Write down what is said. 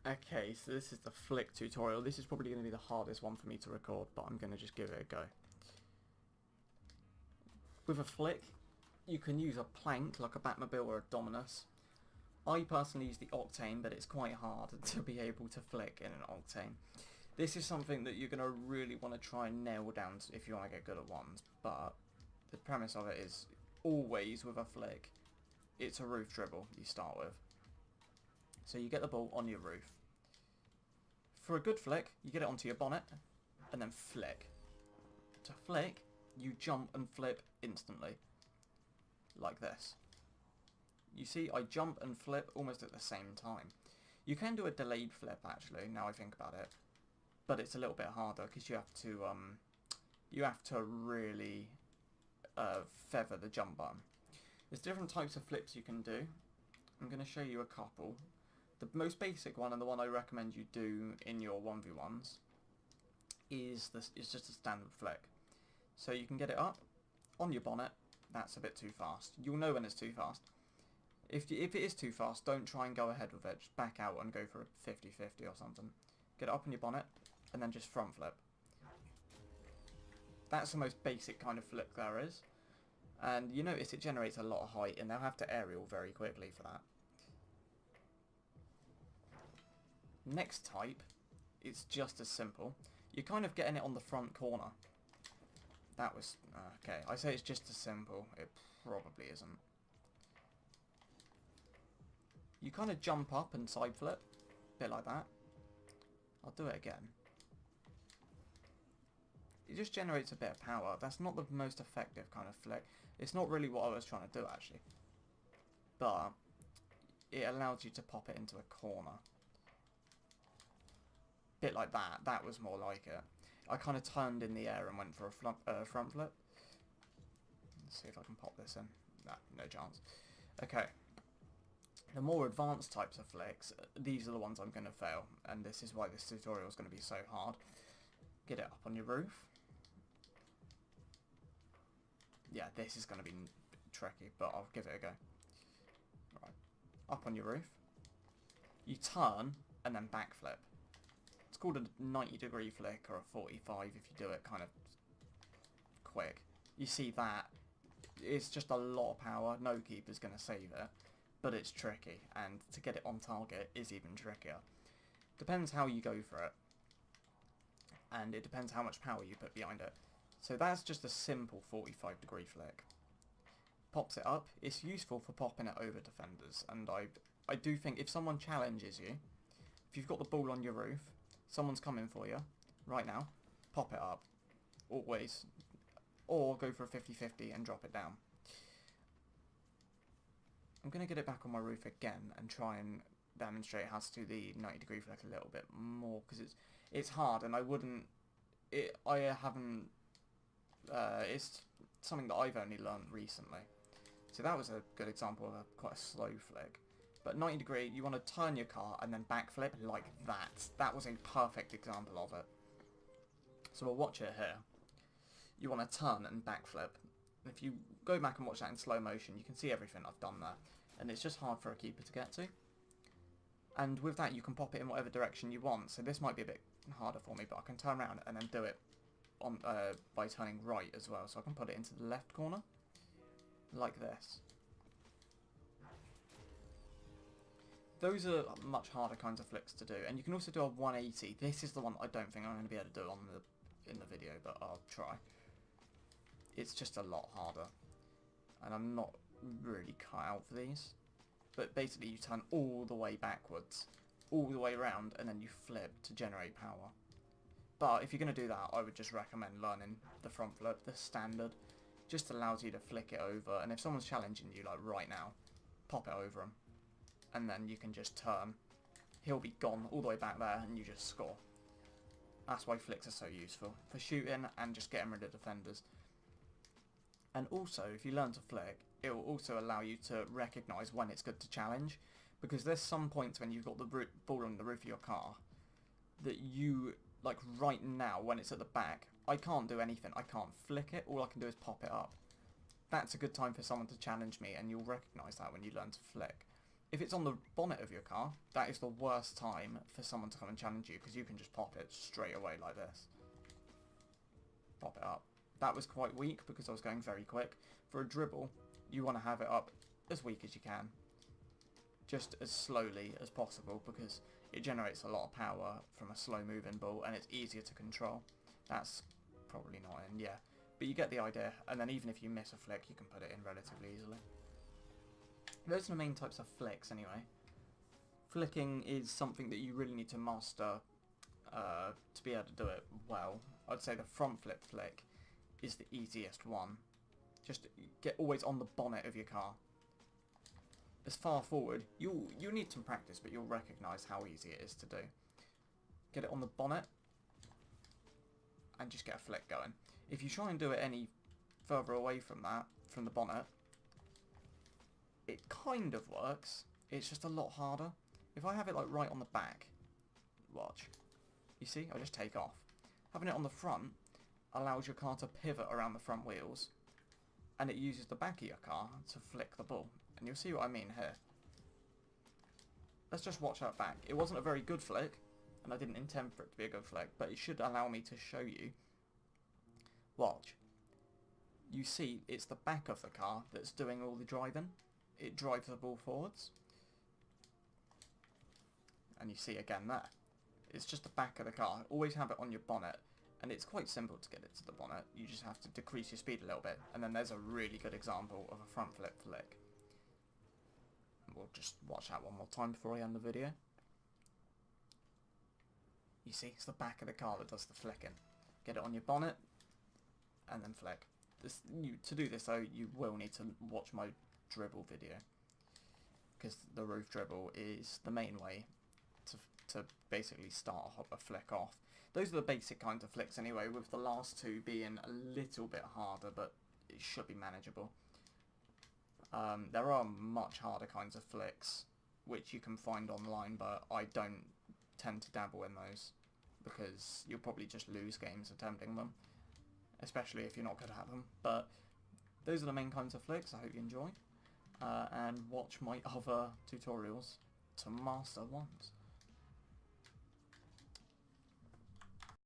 Okay, so this is the flick tutorial. This is probably going to be the hardest one for me to record, but I'm going to just give it a go. With a flick, you can use a plank like a Batmobile or a Dominus. I personally use the Octane, but it's quite hard to be able to flick in an Octane. This is something that you're going to really want to try and nail down if you want to get good at ones, but the premise of it is always with a flick, it's a roof dribble you start with. So you get the ball on your roof. For a good flick, you get it onto your bonnet, and then flick. To flick, you jump and flip instantly. Like this. You see, I jump and flip almost at the same time. You can do a delayed flip, actually, now I think about it. But it's a little bit harder, because you have to really feather the jump button. There's different types of flips you can do. I'm going to show you a couple. The most basic one, and the one I recommend you do in your 1v1s, is just a standard flick. So you can get it up on your bonnet. That's a bit too fast. You'll know when it's too fast. If it is too fast, don't try and go ahead with it. Just back out and go for a 50-50 or something. Get it up on your bonnet, and then just front flip. That's the most basic kind of flick there is. And you notice it generates a lot of height, and they'll have to aerial very quickly for that. Next type, it's just as simple. You're kind of getting it on the front corner. That was... okay, I say it's just as simple. It probably isn't. You kind of jump up and side flip. A bit like that. I'll do it again. It just generates a bit of power. That's not the most effective kind of flick. It's not really what I was trying to do, actually. But it allows you to pop it into a corner. Bit like that. That was more like it. I kind of turned in the air and went for a front flip. Let's see if I can pop this in. Nah, no chance. Okay. The more advanced types of flicks, these are the ones I'm going to fail. And this is why this tutorial is going to be so hard. Get it up on your roof. Yeah, this is going to be tricky, but I'll give it a go. Right. Up on your roof. You turn and then backflip. It's called a 90-degree flick or a 45 if you do it kind of quick. You see that? It's just a lot of power. No keeper's going to save it. But it's tricky. And to get it on target is even trickier. Depends how you go for it. And it depends how much power you put behind it. So that's just a simple 45-degree flick. Pops it up. It's useful for popping it over defenders. And I do think if someone challenges you, if you've got the ball on your roof, someone's coming for you right now, pop it up. Always. Or go for a 50-50 and drop it down. I'm going to get it back on my roof again and try and demonstrate how to do the 90-degree flick a little bit more, because it's hard and it's something that I've only learned recently. So that was a good example of quite a slow flick. But 90 degree, you want to turn your car and then backflip like that. That was a perfect example of it. So we'll watch it here. You want to turn and backflip. If you go back and watch that in slow motion, you can see everything I've done there. And it's just hard for a keeper to get to. And with that, you can pop it in whatever direction you want. So this might be a bit harder for me, but I can turn around and then do it on by turning right as well. So I can put it into the left corner, like this. Those are much harder kinds of flicks to do. And you can also do a 180. This is the one I don't think I'm going to be able to do in the video, but I'll try. It's just a lot harder. And I'm not really cut out for these. But basically you turn all the way backwards, all the way around, and then you flip to generate power. But if you're going to do that, I would just recommend learning the front flip, the standard. Just allows you to flick it over, and if someone's challenging you, like right now, pop it over them. And then you can just turn. He'll be gone all the way back there, and you just score. That's why flicks are so useful, for shooting and just getting rid of defenders. And also, if you learn to flick, it will also allow you to recognise when it's good to challenge. Because there's some points when you've got the ball on the roof of your car that you, like right now, when it's at the back, I can't do anything. I can't flick it. All I can do is pop it up. That's a good time for someone to challenge me, and you'll recognise that when you learn to flick. If it's on the bonnet of your car, that is the worst time for someone to come and challenge you, because you can just pop it straight away like this. Pop it up. That was quite weak because I was going very quick. For a dribble, you want to have it up as weak as you can. Just as slowly as possible, because it generates a lot of power from a slow moving ball and it's easier to control. That's probably not in, yeah. But you get the idea, and then even if you miss a flick, you can put it in relatively easily. Those are the main types of flicks anyway. Flicking is something that you really need to master to be able to do it well. I'd say the front flip flick is the easiest one. Just get always on the bonnet of your car. As far forward, you need some practice, but you'll recognise how easy it is to do. Get it on the bonnet and just get a flick going. If you try and do it any further away from that, from the bonnet, it kind of works. It's just a lot harder. If I have it like right on the back, watch. You see, I just take off. Having it on the front allows your car to pivot around the front wheels, and it uses the back of your car to flick the ball. And you'll see what I mean here. Let's just watch that back. It wasn't a very good flick, and I didn't intend for it to be a good flick, but it should allow me to show you. Watch. You see, it's the back of the car that's doing all the driving. It drives the ball forwards. And you see again there. It's just the back of the car. Always have it on your bonnet. And it's quite simple to get it to the bonnet. You just have to decrease your speed a little bit. And then there's a really good example of a front flip flick. We'll just watch that one more time before I end the video. You see, it's the back of the car that does the flicking. Get it on your bonnet, and then flick. To do this though, you will need to watch my dribble video, because the roof dribble is the main way to basically start a flick off. Those are the basic kinds of flicks anyway, with the last two being a little bit harder, but it should be manageable. There are much harder kinds of flicks which you can find online, but I don't tend to dabble in those because you'll probably just lose games attempting them, especially if you're not good at them. But those are the main kinds of flicks. I hope you enjoy, and watch my other tutorials to master ones.